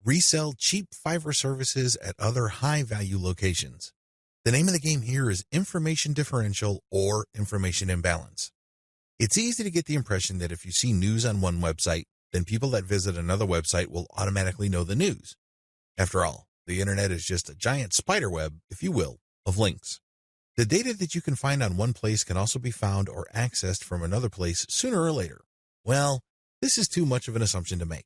Resell cheap Fiverr services at other high-value locations. The name of the game here is information differential or information imbalance. It's easy to get the impression that if you see news on one website, then people that visit another website will automatically know the news. After all, the internet is just a giant spider web, if you will, of links. The data that you can find on one place can also be found or accessed from another place sooner or later. Well, this is too much of an assumption to make.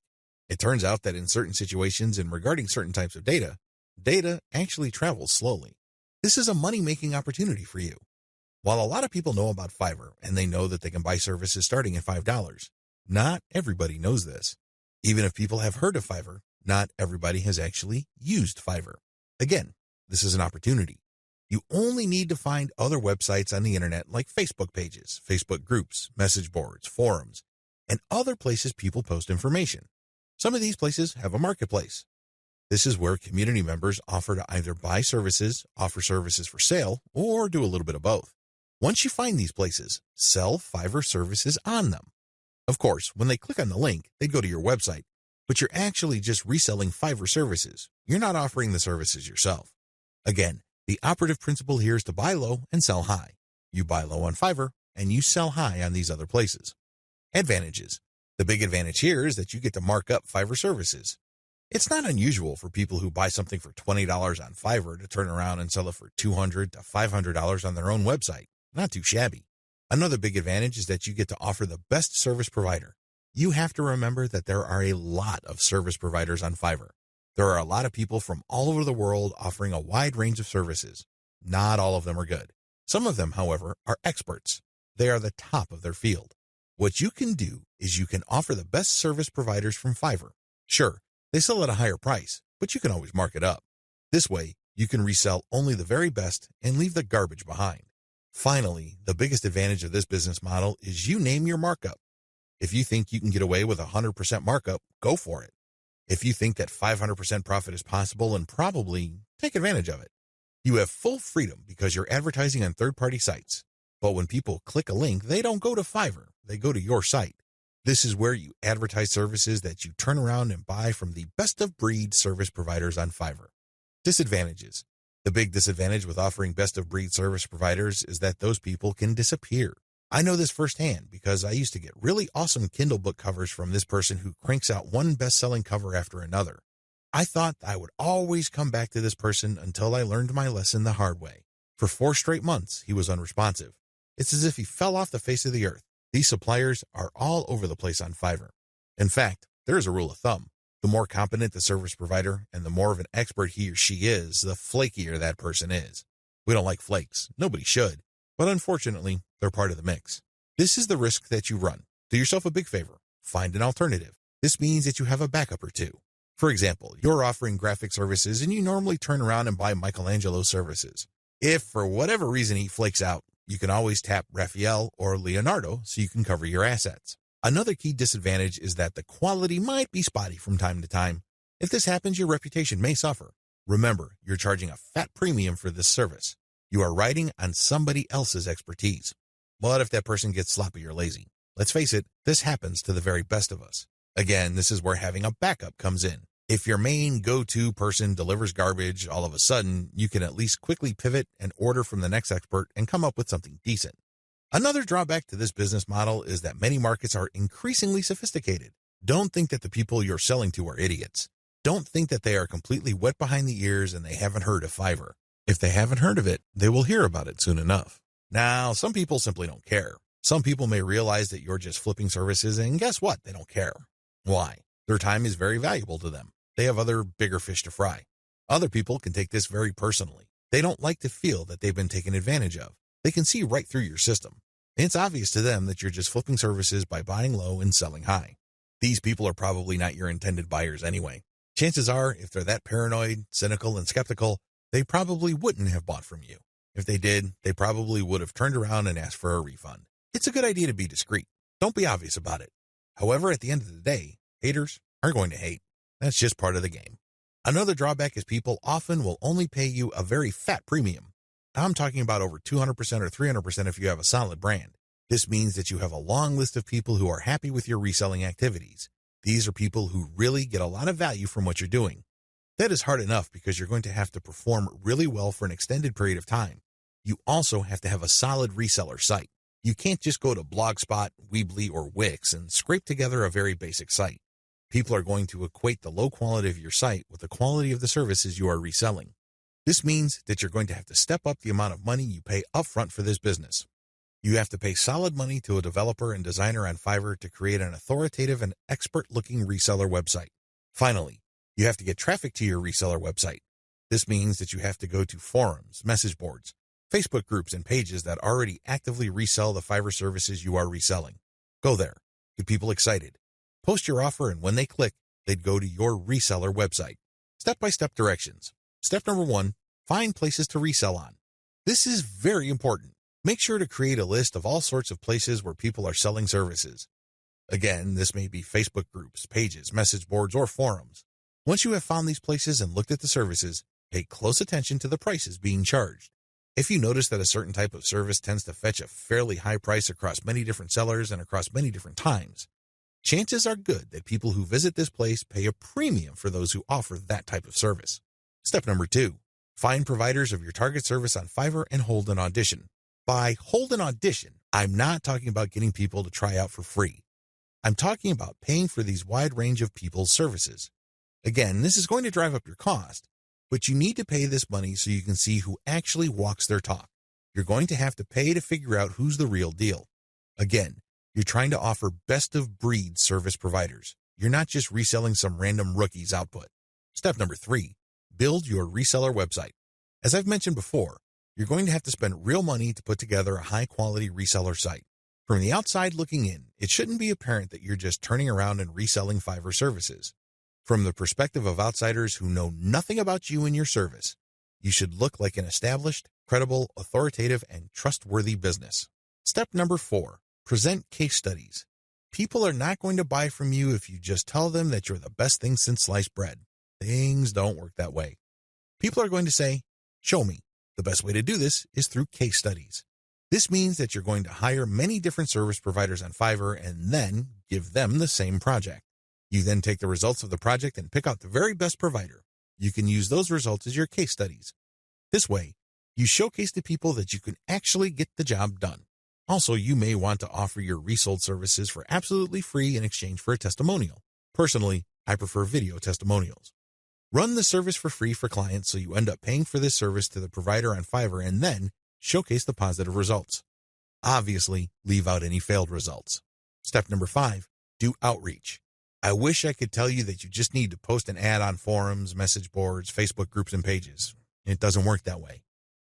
It turns out that in certain situations and regarding certain types of data actually travels slowly. This is a money-making opportunity for you. While a lot of people know about Fiverr and they know that they can buy services starting at $5, not everybody knows this. Even if people have heard of Fiverr, not everybody has actually used Fiverr. Again, this is an opportunity. You only need to find other websites on the internet like Facebook pages, Facebook groups, message boards, forums, and other places people post information. Some of these places have a marketplace. This is where community members offer to either buy services, offer services for sale, or do a little bit of both. Once you find these places, sell Fiverr services on them. Of course, when they click on the link, they go to your website, but you're actually just reselling Fiverr services. You're not offering the services yourself. Again, the operative principle here is to buy low and sell high. You buy low on Fiverr, and you sell high on these other places. Advantages. The big advantage here is that you get to mark up Fiverr services. It's not unusual for people who buy something for $20 on Fiverr to turn around and sell it for $200 to $500 on their own website. Not too shabby. Another big advantage is that you get to offer the best service provider. You have to remember that there are a lot of service providers on Fiverr. There are a lot of people from all over the world offering a wide range of services. Not all of them are good. Some of them, however, are experts. They are the top of their field. What you can do is you can offer the best service providers from Fiverr. Sure, they sell at a higher price, but you can always mark it up. This way, you can resell only the very best and leave the garbage behind. Finally, the biggest advantage of this business model is you name your markup. If you think you can get away with 100% markup, go for it. If you think that 500% profit is possible, and probably take advantage of it. You have full freedom because you're advertising on third-party sites. But when people click a link, they don't go to Fiverr, they go to your site. This is where you advertise services that you turn around and buy from the best-of-breed service providers on Fiverr. Disadvantages. The big disadvantage with offering best-of-breed service providers is that those people can disappear. I know this firsthand because I used to get really awesome Kindle book covers from this person who cranks out one best-selling cover after another. I thought I would always come back to this person until I learned my lesson the hard way. For 4 straight months, he was unresponsive. It's as if he fell off the face of the earth. These suppliers are all over the place on Fiverr. In fact, there is a rule of thumb. The more competent the service provider and the more of an expert he or she is, the flakier that person is. We don't like flakes. Nobody should. But unfortunately, they're part of the mix. This is the risk that you run. Do yourself a big favor. Find an alternative. This means that you have a backup or two. For example, you're offering graphic services and you normally turn around and buy Michelangelo's services. If for whatever reason he flakes out, you can always tap Raphael or Leonardo so you can cover your assets. Another key disadvantage is that the quality might be spotty from time to time. If this happens, your reputation may suffer. Remember, you're charging a fat premium for this service. You are riding on somebody else's expertise. What if that person gets sloppy or lazy? Let's face it, this happens to the very best of us. Again, this is where having a backup comes in. If your main go-to person delivers garbage, all of a sudden, you can at least quickly pivot and order from the next expert and come up with something decent. Another drawback to this business model is that many markets are increasingly sophisticated. Don't think that the people you're selling to are idiots. Don't think that they are completely wet behind the ears and they haven't heard of Fiverr. If they haven't heard of it, they will hear about it soon enough. Now, some people simply don't care. Some people may realize that you're just flipping services, and guess what? They don't care. Why? Their time is very valuable to them. They have other bigger fish to fry. Other people can take this very personally. They don't like to feel that they've been taken advantage of. They can see right through your system. It's obvious to them that you're just flipping services by buying low and selling high. These people are probably not your intended buyers anyway. Chances are, if they're that paranoid, cynical, and skeptical, they probably wouldn't have bought from you. If they did, they probably would have turned around and asked for a refund. It's a good idea to be discreet. Don't be obvious about it. However, at the end of the day, haters are going to hate. That's just part of the game. Another drawback is people often will only pay you a very fat premium. I'm talking about over 200% or 300% if you have a solid brand. This means that you have a long list of people who are happy with your reselling activities. These are people who really get a lot of value from what you're doing. That is hard enough because you're going to have to perform really well for an extended period of time. You also have to have a solid reseller site. You can't just go to Blogspot, Weebly, or Wix and scrape together a very basic site. People are going to equate the low quality of your site with the quality of the services you are reselling. This means that you're going to have to step up the amount of money you pay upfront for this business. You have to pay solid money to a developer and designer on Fiverr to create an authoritative and expert-looking reseller website. Finally, you have to get traffic to your reseller website. This means that you have to go to forums, message boards, Facebook groups, and pages that already actively resell the Fiverr services you are reselling. Go there. Get people excited. Post your offer, and when they click, they'd go to your reseller website. Step-by-step directions. Step number 1, find places to resell on. This is very important. Make sure to create a list of all sorts of places where people are selling services. Again, this may be Facebook groups, pages, message boards, or forums. Once you have found these places and looked at the services, pay close attention to the prices being charged. If you notice that a certain type of service tends to fetch a fairly high price across many different sellers and across many different times, chances are good that people who visit this place pay a premium for those who offer that type of service. Step number 2, find providers of your target service on Fiverr and hold an audition. By hold an audition, I'm not talking about getting people to try out for free. I'm talking about paying for these wide range of people's services. Again, this is going to drive up your cost, but you need to pay this money so you can see who actually walks their talk. You're going to have to pay to figure out who's the real deal. Again, you're trying to offer best-of-breed service providers. You're not just reselling some random rookie's output. Step number 3, build your reseller website. As I've mentioned before, you're going to have to spend real money to put together a high-quality reseller site. From the outside looking in, it shouldn't be apparent that you're just turning around and reselling Fiverr services. From the perspective of outsiders who know nothing about you and your service, you should look like an established, credible, authoritative, and trustworthy business. Step number 4, present case studies. People are not going to buy from you if you just tell them that you're the best thing since sliced bread. Things don't work that way. People are going to say, show me. The best way to do this is through case studies. This means that you're going to hire many different service providers on Fiverr and then give them the same project. You then take the results of the project and pick out the very best provider. You can use those results as your case studies. This way, you showcase to people that you can actually get the job done. Also, you may want to offer your resold services for absolutely free in exchange for a testimonial. Personally, I prefer video testimonials. Run the service for free for clients so you end up paying for this service to the provider on Fiverr and then showcase the positive results. Obviously, leave out any failed results. Step number 5, do outreach. I wish I could tell you that you just need to post an ad on forums, message boards, Facebook groups, and pages. It doesn't work that way.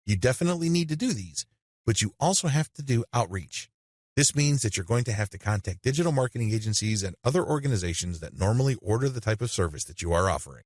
You definitely need to do these, but you also have to do outreach. This means that you're going to have to contact digital marketing agencies and other organizations that normally order the type of service that you are offering.